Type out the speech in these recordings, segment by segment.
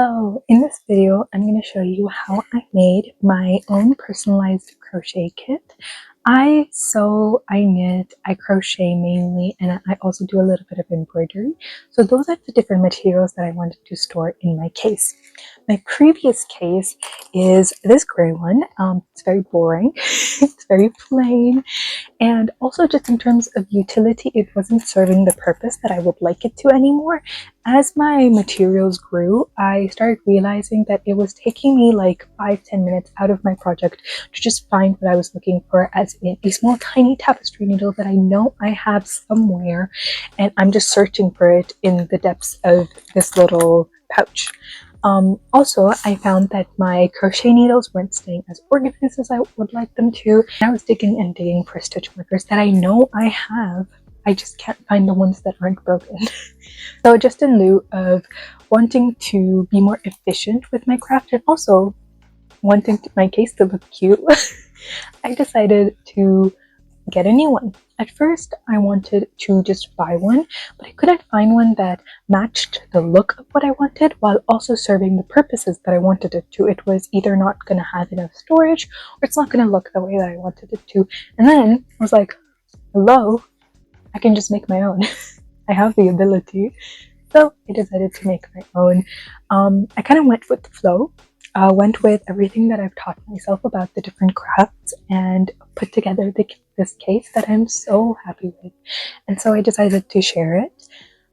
Hello! In this video, I'm going to show you how I made my own personalized crochet kit. I sew, I knit, I crochet mainly, and I also do a little bit of embroidery. So those are the different materials that I wanted to store in my case. My previous case is this gray one. It's very boring. It's very plain. And also just in terms of utility, it wasn't serving the purpose that I would like it to anymore. As my materials grew, I started realizing that it was taking me like 5-10 minutes out of my project to just find what I was looking for, as in a small tiny tapestry needle that I know I have somewhere, and I'm just searching for it in the depths of this little pouch. Also, I found that my crochet needles weren't staying as organized as I would like them to. I was digging and digging for stitch markers that I know I have. I just can't find the ones that aren't broken. So just in lieu of wanting to be more efficient with my craft and also wanting my case to look cute, I decided to get a new one. At first, I wanted to just buy one, but I couldn't find one that matched the look of what I wanted while also serving the purposes that I wanted it to. It was either not going to have enough storage or it's not going to look the way that I wanted it to. And then I was like, hello, I can just make my own. I have the ability. So I decided to make my own. I kind of went with the flow. Went with everything that I've taught myself about the different crafts and put together this case that I'm so happy with. And so I decided to share it.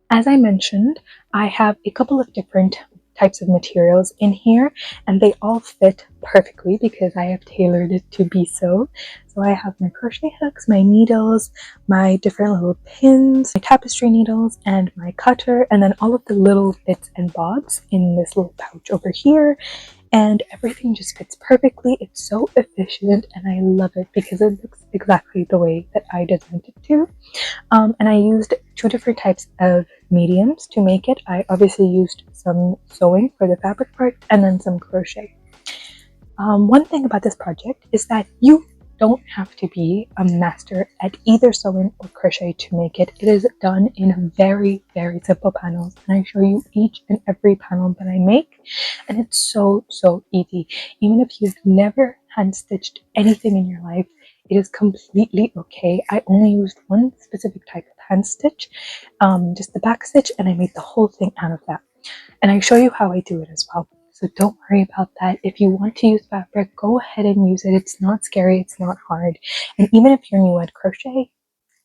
As I mentioned, I have a couple of different types of materials in here, and they all fit perfectly because I have tailored it to be so. So I have my crochet hooks, my needles, my different little pins, my tapestry needles, and my cutter, and then all of the little bits and bobs in this little pouch over here. And everything just fits perfectly. It's so efficient and I love it because it looks exactly the way that I designed it to. And I used two different types of mediums to make it. I obviously used some sewing for the fabric part and then some crochet. One thing about this project is that you don't have to be a master at either sewing or crochet to make it. It is done in very, very simple panels, and I show you each and every panel that I make, and it's so easy. Even if you've never hand stitched anything in your life, it is completely okay. I only used one specific type of hand stitch, just the back stitch, and I made the whole thing out of that. And I show you how I do it as well. So don't worry about that. If you want to use fabric, go ahead and use it. It's not scary. It's not hard. And even if you're new at crochet,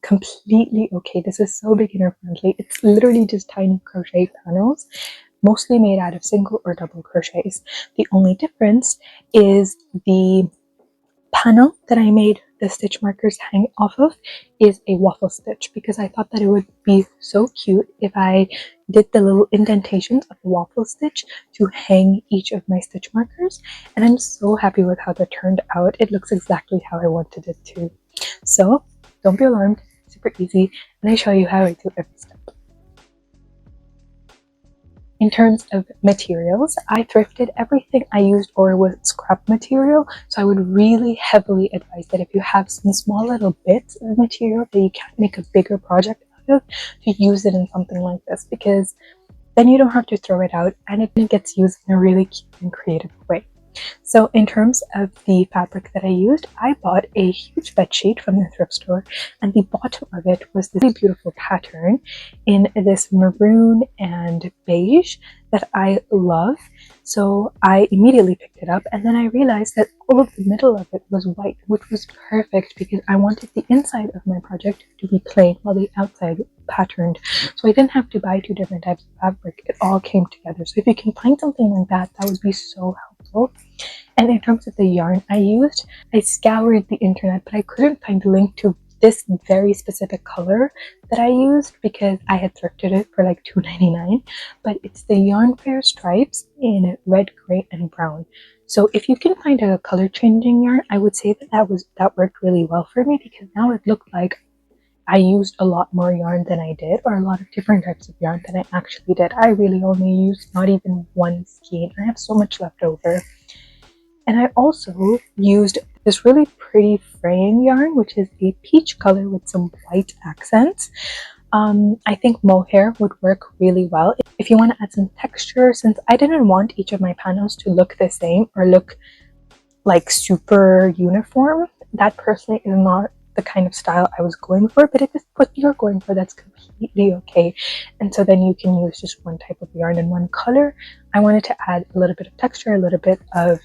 completely okay. This is so beginner friendly. It's literally just tiny crochet panels, mostly made out of single or double crochets. The only difference is the panel that I made the stitch markers hang off of is a waffle stitch, because I thought that it would be so cute if I did the little indentations of the waffle stitch to hang each of my stitch markers, and I'm so happy with how that turned out. It looks exactly how I wanted it to. So don't be alarmed, super easy, and I show you how I do every step. In terms of materials, I thrifted everything I used or was scrap material, so I would really heavily advise that if you have some small little bits of material that you can't make a bigger project out of, to use it in something like this, because then you don't have to throw it out and it gets used in a really cute and creative way. So in terms of the fabric that I used, I bought a huge bed sheet from the thrift store, and the bottom of it was this really beautiful pattern in this maroon and beige that I love. So I immediately picked it up, and then I realized that all of the middle of it was white, which was perfect because I wanted the inside of my project to be plain while the outside patterned. So I didn't have to buy two different types of fabric. It all came together. So if you can find something like that, that would be so helpful. And in terms of the yarn I scoured the internet, but I couldn't find a link to this very specific color that I used because I had thrifted it for like $2.99. But it's the Yarn Fair Stripes in red, gray, and brown. So if you can find a color changing yarn, I would say that worked really well for me, because now it looked like I used a lot more yarn than I did, or a lot of different types of yarn than I actually did. I really only used not even one skein. I have so much left over. And I also used this really pretty fraying yarn, which is a peach color with some white accents. I think mohair would work really well if you want to add some texture, since I didn't want each of my panels to look the same or look like super uniform. That personally is not the kind of style I was going for, but if it's what you're going for, that's completely okay. And so then you can use just one type of yarn and one color. I wanted to add a little bit of texture, a little bit of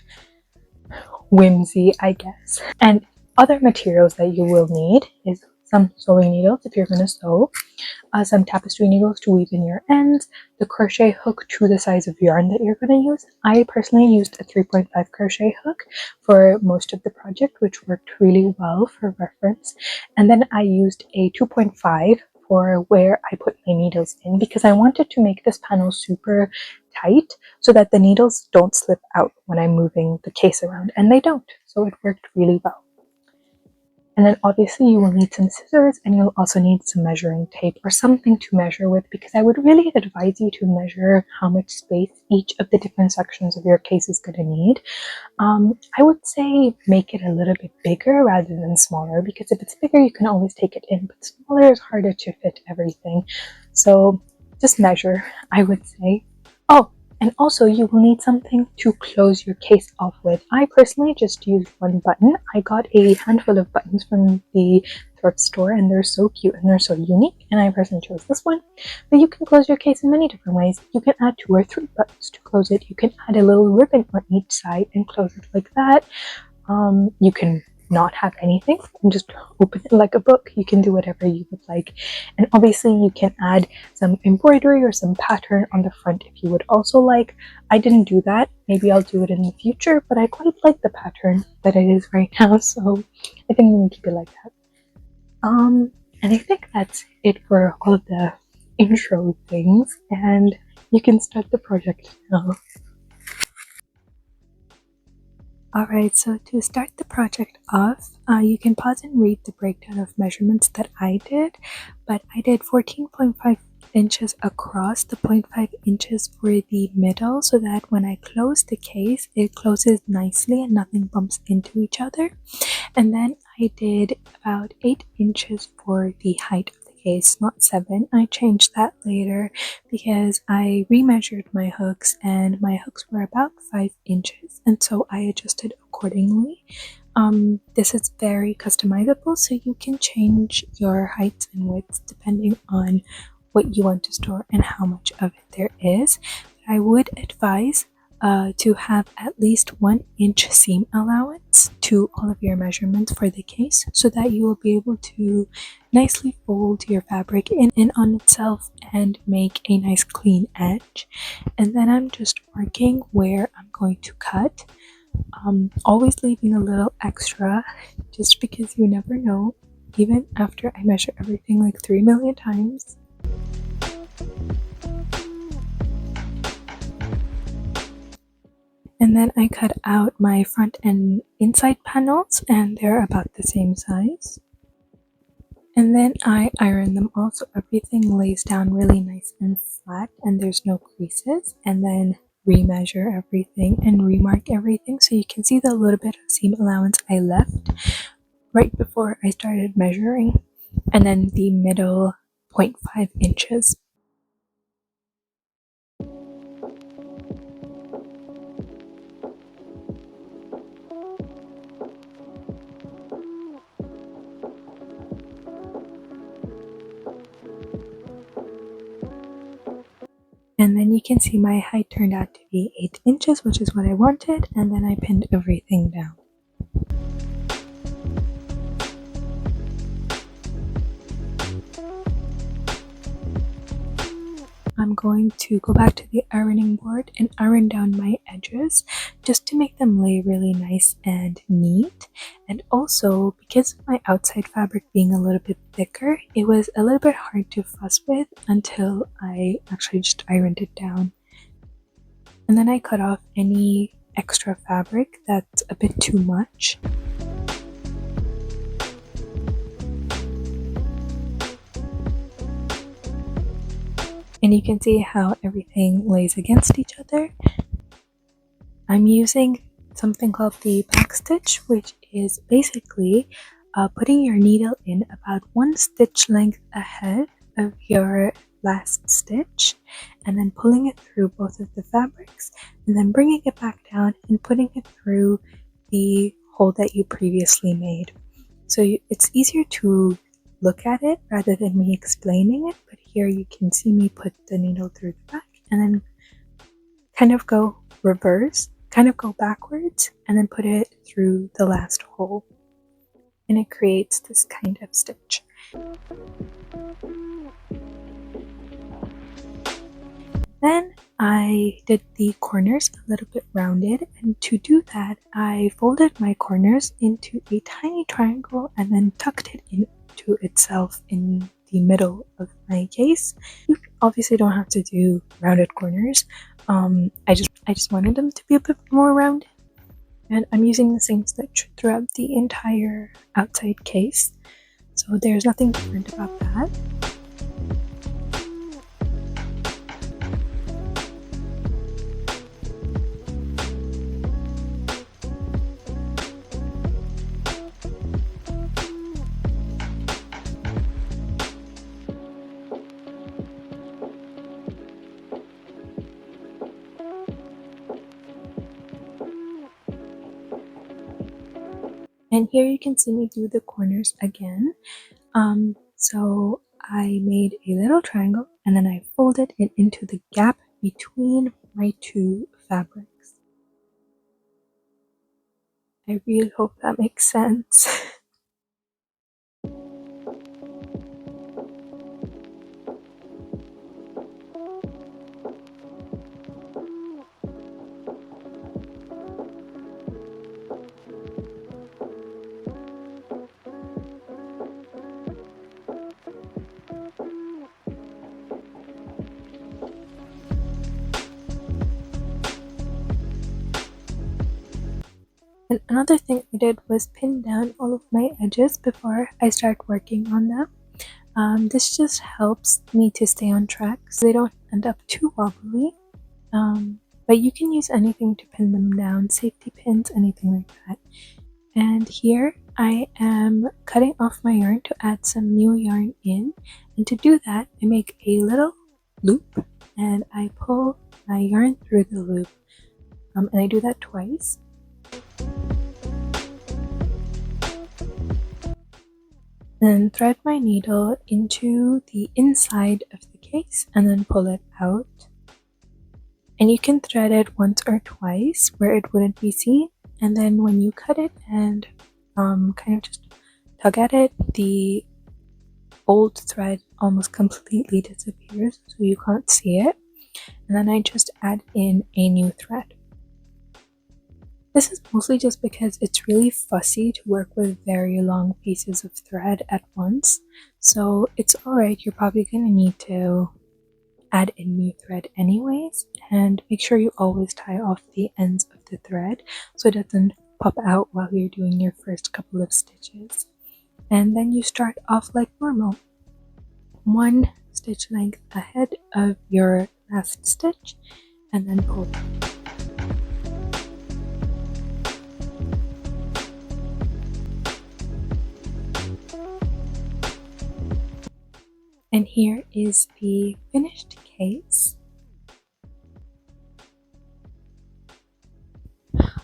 whimsy, I guess. And other materials that you will need is some sewing needles if you're going to sew, some tapestry needles to weave in your ends, the crochet hook to the size of yarn that you're going to use. I personally used a 3.5 crochet hook for most of the project, which worked really well for reference. And then I used a 2.5 for where I put my needles in, because I wanted to make this panel super tight so that the needles don't slip out when I'm moving the case around, and they don't. So it worked really well. And then obviously you will need some scissors, and you'll also need some measuring tape or something to measure with, because I would really advise you to measure how much space each of the different sections of your case is going to need. I would say make it a little bit bigger rather than smaller, because if it's bigger you can always take it in, but smaller is harder to fit everything. So just measure, I would say. Oh, and also you will need something to close your case off with. I personally just used one button. I got a handful of buttons from the thrift store, and they're so cute and they're so unique, and I personally chose this one. But you can close your case in many different ways. You can add 2 or 3 buttons to close it. You can add a little ribbon on each side and close it like that. You can not have anything and just open it like a book. You can do whatever you would like. And obviously you can add some embroidery or some pattern on the front if you would also like. I didn't do that. Maybe I'll do it in the future, but I quite like the pattern that it is right now, so I think I'm gonna keep it like that. And I think that's it for all of the intro things, and you can start the project now. Alright, so to start the project off, you can pause and read the breakdown of measurements that I did, but I did 14.5 inches across, the 0.5 inches for the middle, so that when I close the case, it closes nicely and nothing bumps into each other. And then I did about 8 inches for the height of the case, not 7. I changed that later because I remeasured my hooks, and my hooks were about 5 inches, and so I adjusted accordingly. This is very customizable, so you can change your heights and widths depending on what you want to store and how much of it there is. But I would advise to have at least 1 inch seam allowance to all of your measurements for the case, so that you will be able to nicely fold your fabric in on itself and make a nice clean edge. And then I'm just marking where I'm going to cut, always leaving a little extra, just because you never know, even after I measure everything like 3 million times. And then I cut out my front and inside panels, and they're about the same size. And then I iron them all so everything lays down really nice and flat and there's no creases. And then remeasure everything and remark everything, so you can see the little bit of seam allowance I left right before I started measuring. And then the middle 0.5 inches. And then you can see my height turned out to be 8 inches, which is what I wanted, and then I pinned everything down. I'm going to go back to the ironing board and iron down my edges just to make them lay really nice and neat. And also, because of my outside fabric being a little bit thicker, it was a little bit hard to fuss with until I actually just ironed it down. And then I cut off any extra fabric that's a bit too much. And you can see how everything lays against each other. I'm using something called the back stitch, which is basically putting your needle in about 1 stitch length ahead of your last stitch and then pulling it through both of the fabrics and then bringing it back down and putting it through the hole that you previously made. So it's easier to look at it rather than me explaining it, but here you can see me put the needle through the back and then kind of go reverse, kind of go backwards, and then put it through the last hole. And it creates this kind of stitch. Then I did the corners a little bit rounded, and to do that I folded my corners into a tiny triangle and then tucked it into itself in the middle of my case. You obviously don't have to do rounded corners. I just wanted them to be a bit more rounded, and I'm using the same stitch throughout the entire outside case, so there's nothing different about that. And here you can see me do the corners again. So I made a little triangle and then I folded it into the gap between my two fabrics. I really hope that makes sense. And another thing I did was pin down all of my edges before I start working on them. This just helps me to stay on track so they don't end up too wobbly. But you can use anything to pin them down, safety pins, anything like that. And here I am cutting off my yarn to add some new yarn in. And to do that, I make a little loop and I pull my yarn through the loop. And I do that twice. Then thread my needle into the inside of the case and then pull it out. And you can thread it once or twice where it wouldn't be seen, and then when you cut it and kind of just tug at it, the old thread almost completely disappears, so you can't see it. And then I just add in a new thread. This is mostly just because it's really fussy to work with very long pieces of thread at once, so it's alright, you're probably going to need to add in new thread anyways, and make sure you always tie off the ends of the thread so it doesn't pop out while you're doing your first couple of stitches. And then you start off like normal, one stitch length ahead of your last stitch and then pull. And here is the finished case.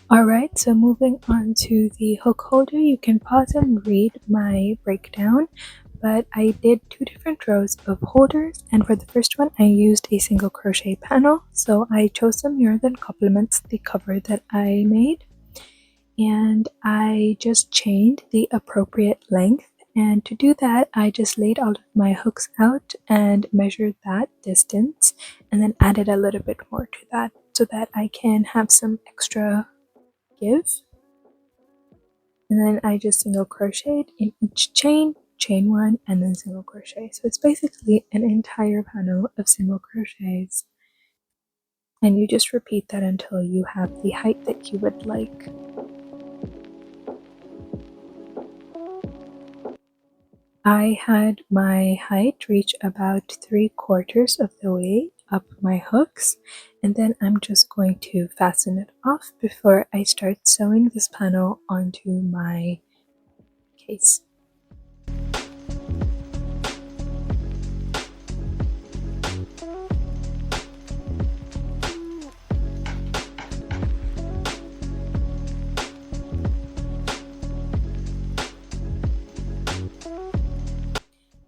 Alright, so moving on to the hook holder, you can pause and read my breakdown, but I did 2 different rows of holders, and for the first one I used a single crochet panel, so I chose some yarn that complements the cover that I made, and I just chained the appropriate length. And to do that, I just laid all of my hooks out and measured that distance and then added a little bit more to that so that I can have some extra give. And then I just single crocheted in each chain, chain one, and then single crochet. So it's basically an entire panel of single crochets. And you just repeat that until you have the height that you would like. I had my height reach about 3/4 of the way up my hooks, and then I'm just going to fasten it off before I start sewing this panel onto my case.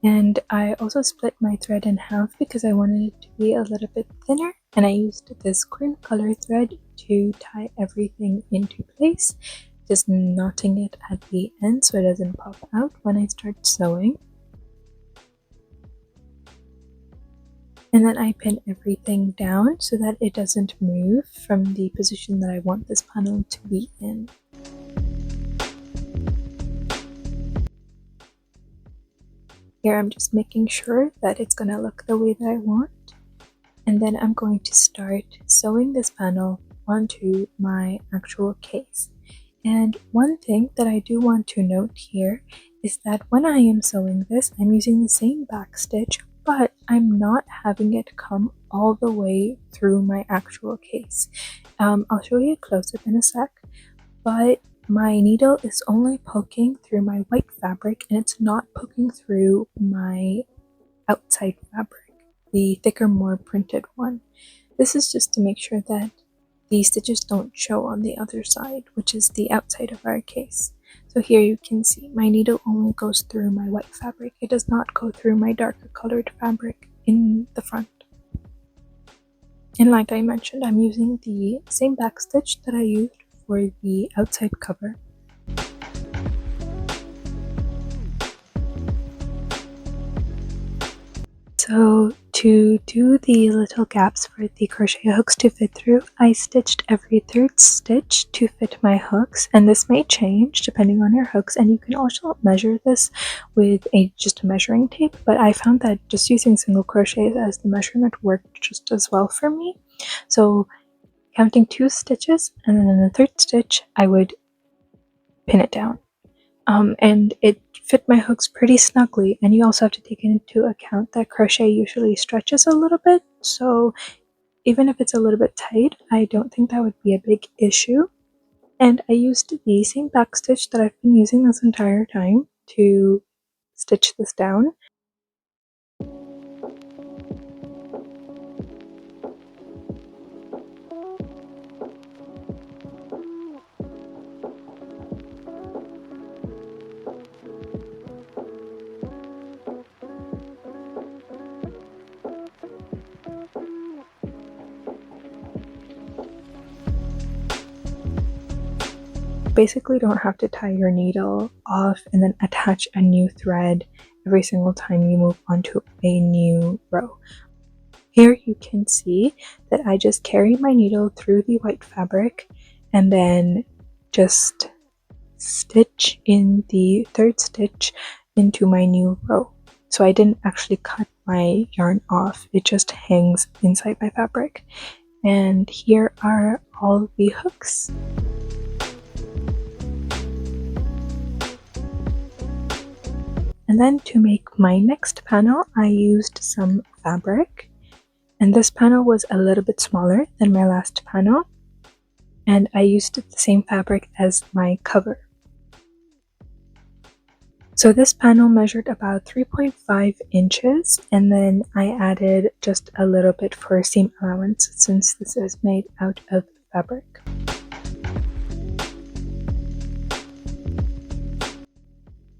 And I also split my thread in half because I wanted it to be a little bit thinner, and I used this cream color thread to tie everything into place, just knotting it at the end so it doesn't pop out when I start sewing. And then I pin everything down so that it doesn't move from the position that I want this panel to be in. Here I'm just making sure that it's gonna look the way that I want. And then I'm going to start sewing this panel onto my actual case. And one thing that I do want to note here is that when I am sewing this, I'm using the same back stitch, but I'm not having it come all the way through my actual case. I'll show you a close-up in a sec, but my needle is only poking through my white fabric and it's not poking through my outside fabric, the thicker, more printed one. This is just to make sure that the stitches don't show on the other side, which is the outside of our case. So here you can see my needle only goes through my white fabric. It does not go through my darker colored fabric in the front. And like I mentioned, I'm using the same back stitch that I used for the outside cover. So to do the little gaps for the crochet hooks to fit through, I stitched every third stitch to fit my hooks, and this may change depending on your hooks, and you can also measure this with just a measuring tape, but I found that just using single crochet as the measurement worked just as well for me. So counting 2 stitches, and then in the third stitch I would pin it down. And it fit my hooks pretty snugly, and you also have to take into account that crochet usually stretches a little bit, so even if it's a little bit tight, I don't think that would be a big issue. And I used the same back stitch that I've been using this entire time to stitch this down. Basically don't have to tie your needle off and then attach a new thread every single time you move onto a new row. Here you can see that I just carry my needle through the white fabric and then just stitch in the third stitch into my new row. So I didn't actually cut my yarn off, it just hangs inside my fabric. And here are all the hooks. And then to make my next panel, I used some fabric, and this panel was a little bit smaller than my last panel, and I used the same fabric as my cover. So this panel measured about 3.5 inches, and then I added just a little bit for seam allowance since this is made out of fabric.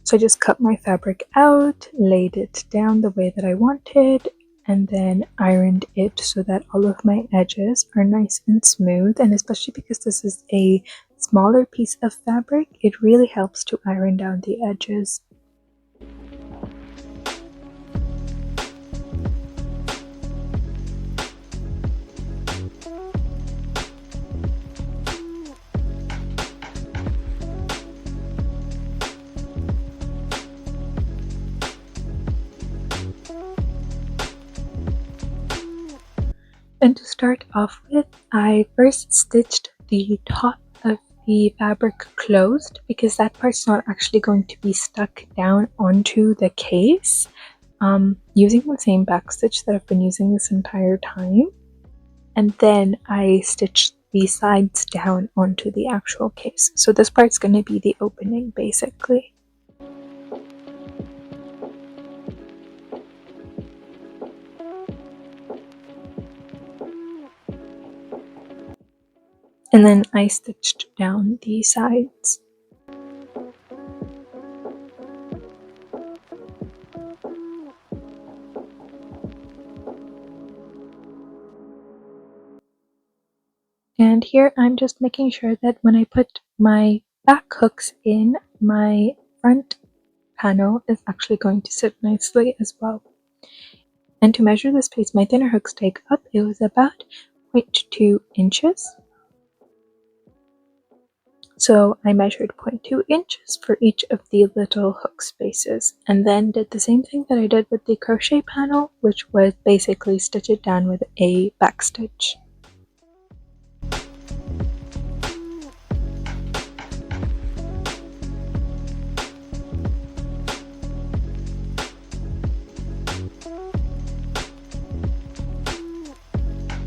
So I just cut my fabric out, laid it down the way that I wanted, and then ironed it so that all of my edges are nice and smooth. And especially because this is a smaller piece of fabric, it really helps to iron down the edges. And to start off with, I first stitched the top of the fabric closed because that part's not actually going to be stuck down onto the case, using the same back stitch that I've been using this entire time. And then I stitched the sides down onto the actual case. So this part's going to be the opening basically. And then I stitched down the sides. And here I'm just making sure that when I put my back hooks in, my front panel is actually going to sit nicely as well. And to measure the space my thinner hooks take up, it was about 0.2 inches. So I measured 0.2 inches for each of the little hook spaces, and then did the same thing that I did with the crochet panel, which was basically stitch it down with a back stitch.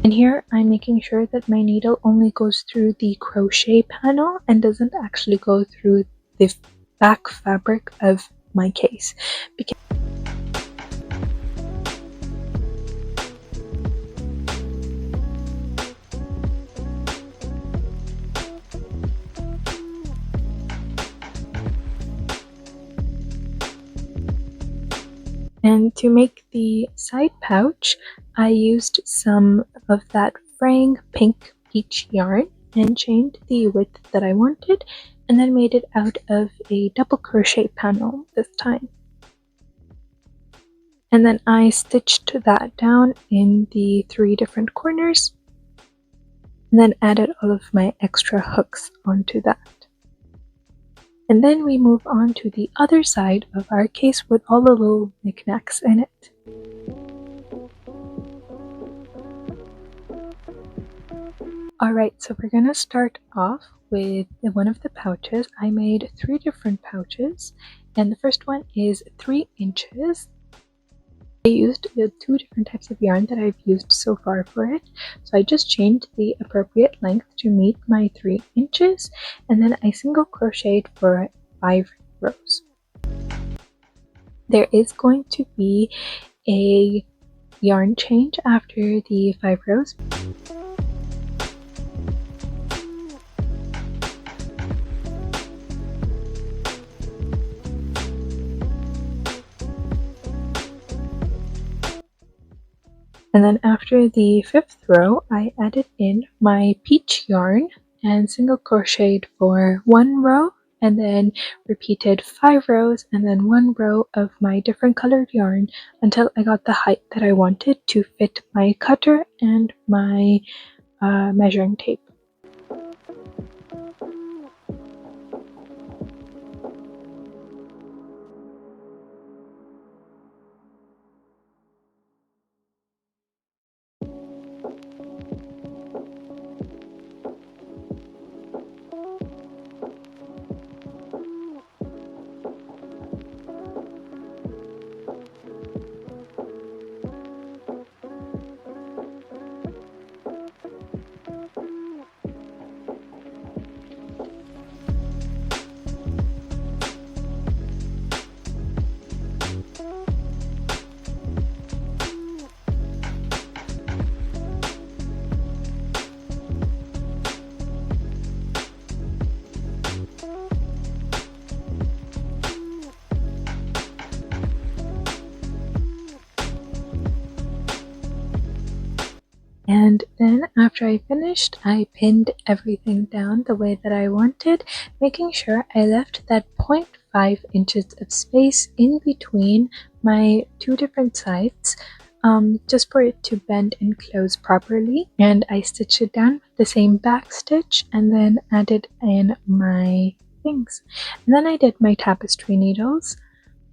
And here I'm making sure that my needle only goes through the crochet panel and doesn't actually go through the back fabric of my case. And to make the side pouch, I used some of that fraying pink peach yarn and chained the width that I wanted, and then made it out of a double crochet panel this time. And then I stitched that down in the 3 different corners, and then added all of my extra hooks onto that. And then we move on to the other side of our case with all the little knickknacks in it. Alright, so we're gonna start off with one of the pouches. I made 3 different pouches, and the first one is 3 inches. I used the 2 different types of yarn that I've used so far for it, so I just chained the appropriate length to meet my 3 inches, and then I single crocheted for 5 rows. There is going to be a yarn change after the 5 rows. And then after the 5th row, I added in my peach yarn and single crocheted for 1 row, and then repeated 5 rows and then 1 row of my different colored yarn until I got the height that I wanted to fit my cutter and my measuring tape. And then after I finished, I pinned everything down the way that I wanted, making sure I left that 0.5 inches of space in between my 2 different sides, just for it to bend and close properly. And I stitched it down with the same back stitch and then added in my things. And then I did my tapestry needles.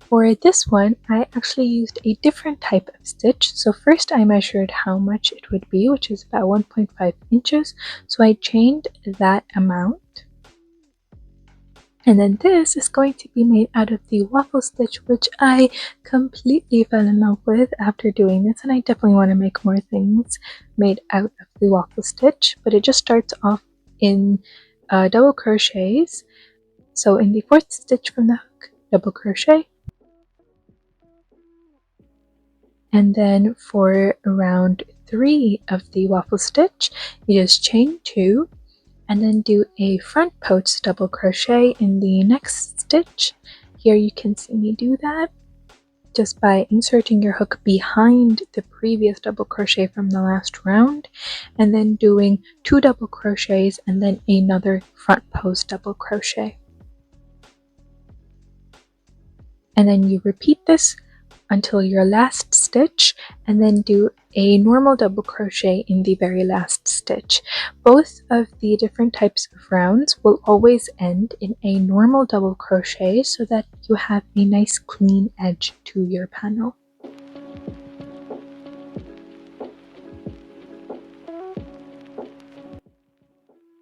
For this one, I actually used a different type of stitch. So first I measured how much it would be, which is about 1.5 inches. So I chained that amount. And then this is going to be made out of the waffle stitch, which I completely fell in love with after doing this. And I definitely want to make more things made out of the waffle stitch. But it just starts off in double crochets. So in the 4th stitch from the hook, double crochet. And then for round 3 of the waffle stitch, you just chain 2 and then do a front post double crochet in the next stitch. Here you can see me do that. just by inserting your hook behind the previous double crochet from the last round, and then doing 2 double crochets and then another front post double crochet. And then you repeat this until your last stitch, and then do a normal double crochet in the very last stitch. Both of the different types of rounds will always end in a normal double crochet so that you have a nice clean edge to your panel.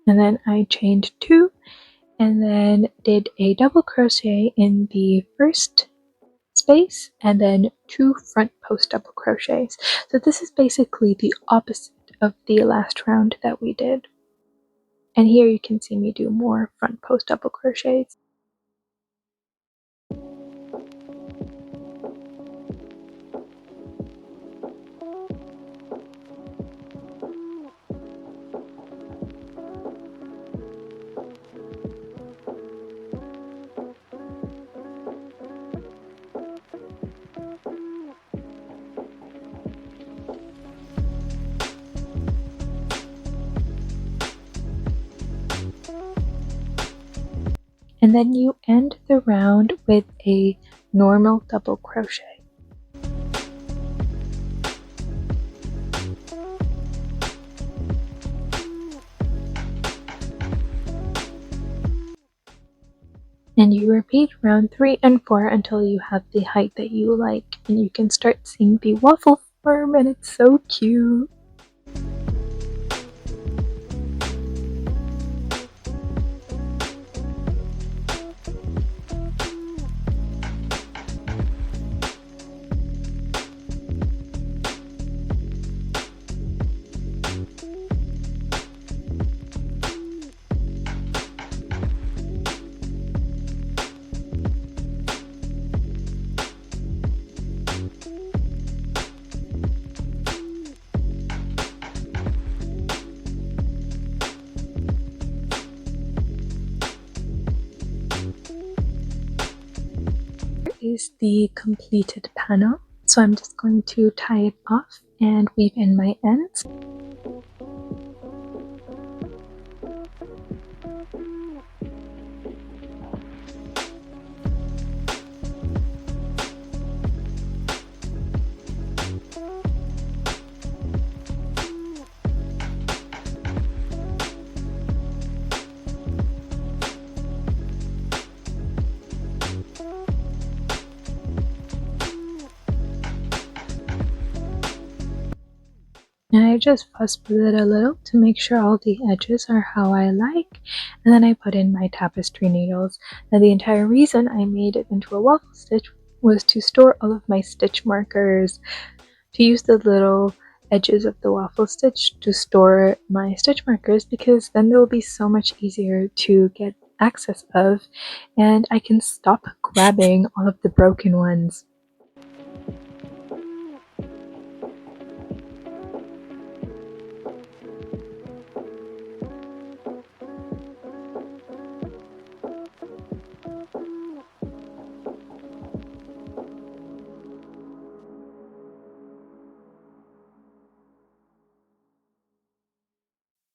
And then I chained 2 and then did a double crochet in the first space and then 2 front post double crochets. So this is basically the opposite of the last round that we did. And here you can see me do more front post double crochets. And then you end the round with a normal double crochet. And you repeat round 3 and 4 until you have the height that you like, and you can start seeing the waffle form, and it's so cute. Is the completed panel, so I'm just going to tie it off and weave in my ends. And I just fuss with it a little to make sure all the edges are how I like, and then I put in my tapestry needles. Now the entire reason I made it into a waffle stitch was to store all of my stitch markers, to use the little edges of the waffle stitch to store my stitch markers, because then they'll be so much easier to get access of, and I can stop grabbing all of the broken ones.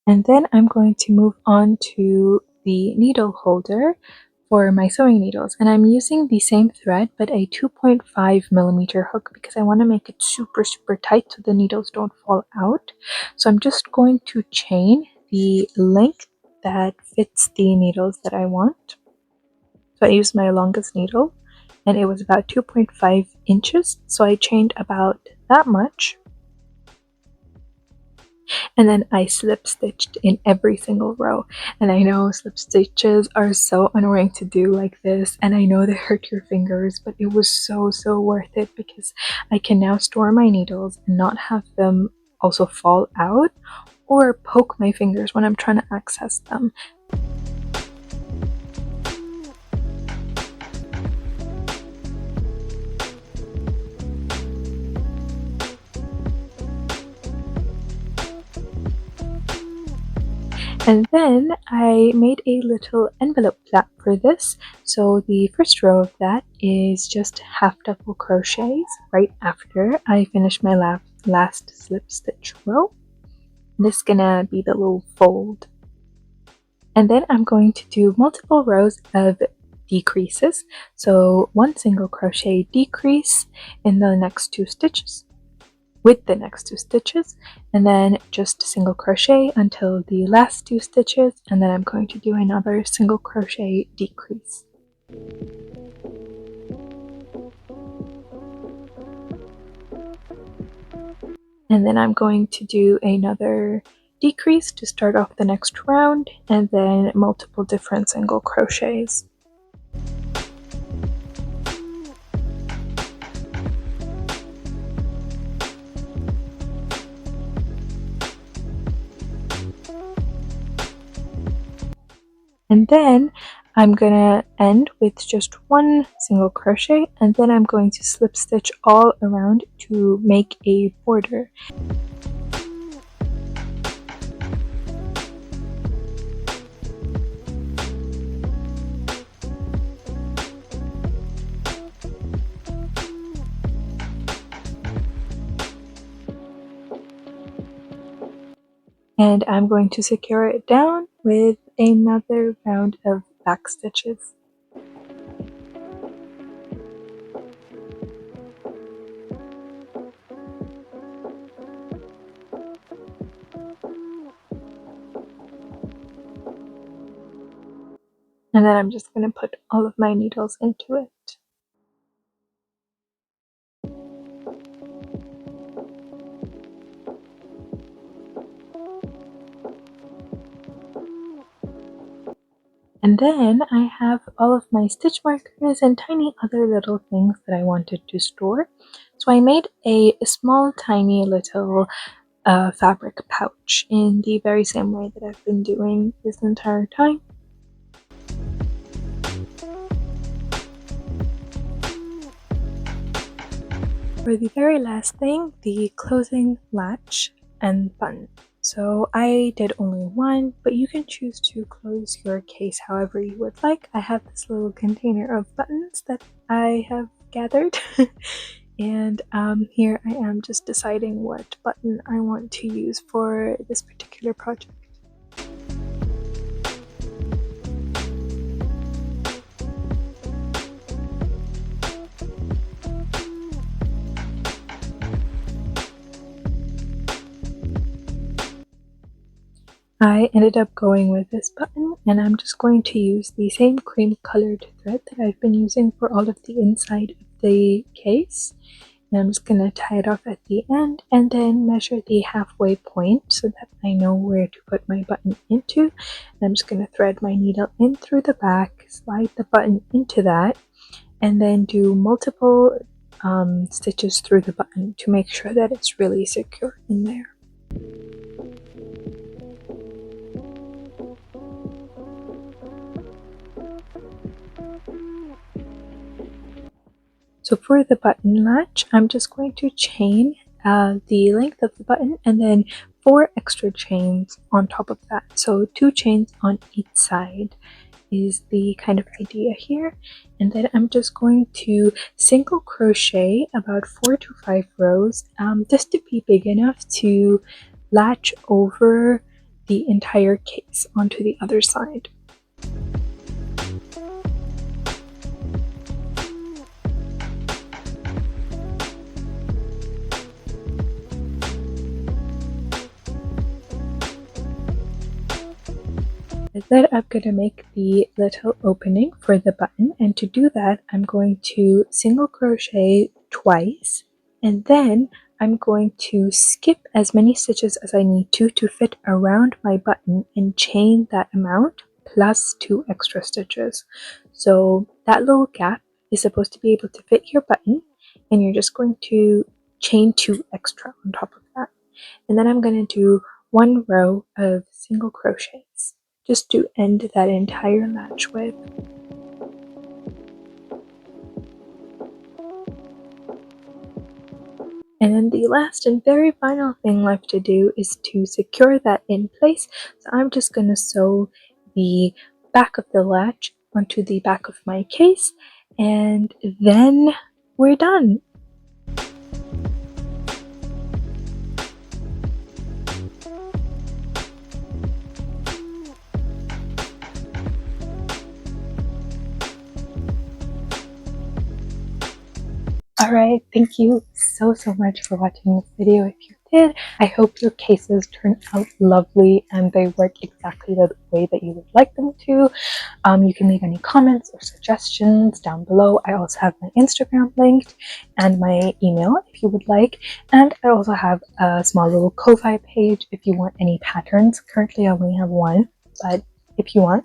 And then I'm going to move on to the needle holder for my sewing needles, and I'm using the same thread but a 2.5mm hook because I want to make it super tight so the needles don't fall out. So I'm just going to chain the length that fits the needles that I want. So I used my longest needle and it was about 2.5 inches, so I chained about that much. And then I slip stitched in every single row. And I know slip stitches are so annoying to do like this, and I know they hurt your fingers, but it was so worth it because I can now store my needles and not have them also fall out or poke my fingers when I'm trying to access them. And then I made a little envelope flap for this. So the first row of that is just half double crochets right after I finish my last slip stitch row. This is gonna be the little fold. And then I'm going to do multiple rows of decreases. So one single crochet decrease in the next two stitches, with the next two stitches, and then just single crochet until the last two stitches, and then I'm going to do another single crochet decrease. And then I'm going to do another decrease to start off the next round, and then multiple different single crochets. And then I'm gonna end with just one single crochet, and then I'm going to slip stitch all around to make a border. And I'm going to secure it down with another round of back stitches. And then I'm just going to put all of my needles into it. And then I have all of my stitch markers and tiny other little things that I wanted to store. So I made a small tiny little fabric pouch in the very same way that I've been doing this entire time. For the very last thing, the closing latch and button. So I did only one, but you can choose to close your case however you would like. I have this little container of buttons that I have gathered and here I am just deciding what button I want to use for this particular project. I ended up going with this button, and I'm just going to use the same cream colored thread that I've been using for all of the inside of the case. And I'm just going to tie it off at the end and then measure the halfway point so that I know where to put my button into. And I'm just going to thread my needle in through the back, slide the button into that, and then do multiple stitches through the button to make sure that it's really secure in there. So for the button latch, I'm just going to chain the length of the button and then 4 extra chains on top of that. So 2 chains on each side is the kind of idea here. And then I'm just going to single crochet about 4 to 5 rows just to be big enough to latch over the entire case onto the other side. Then I'm going to make the little opening for the button, and to do that I'm going to single crochet twice, and then I'm going to skip as many stitches as I need to fit around my button and chain that amount plus 2 extra stitches. So that little gap is supposed to be able to fit your button, and you're just going to chain 2 extra on top of that. And then I'm going to do 1 row of single crochets just to end that entire latch with. And the last and very final thing left to do is to secure that in place. So I'm just going to sew the back of the latch onto the back of my case, and then we're done. Alright, thank you so much for watching this video. If you did, I hope your cases turn out lovely and they work exactly the way that you would like them to. You can leave any comments or suggestions down below. I also have my Instagram linked and my email if you would like. And I also have a small little Ko-fi page if you want any patterns. Currently I only have one, but if you want.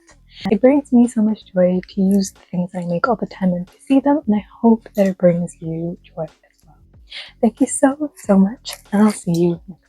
It brings me so much joy to use the things I make all the time and to see them, and I hope that it brings you joy as well. Thank you so much, and I'll see you next time.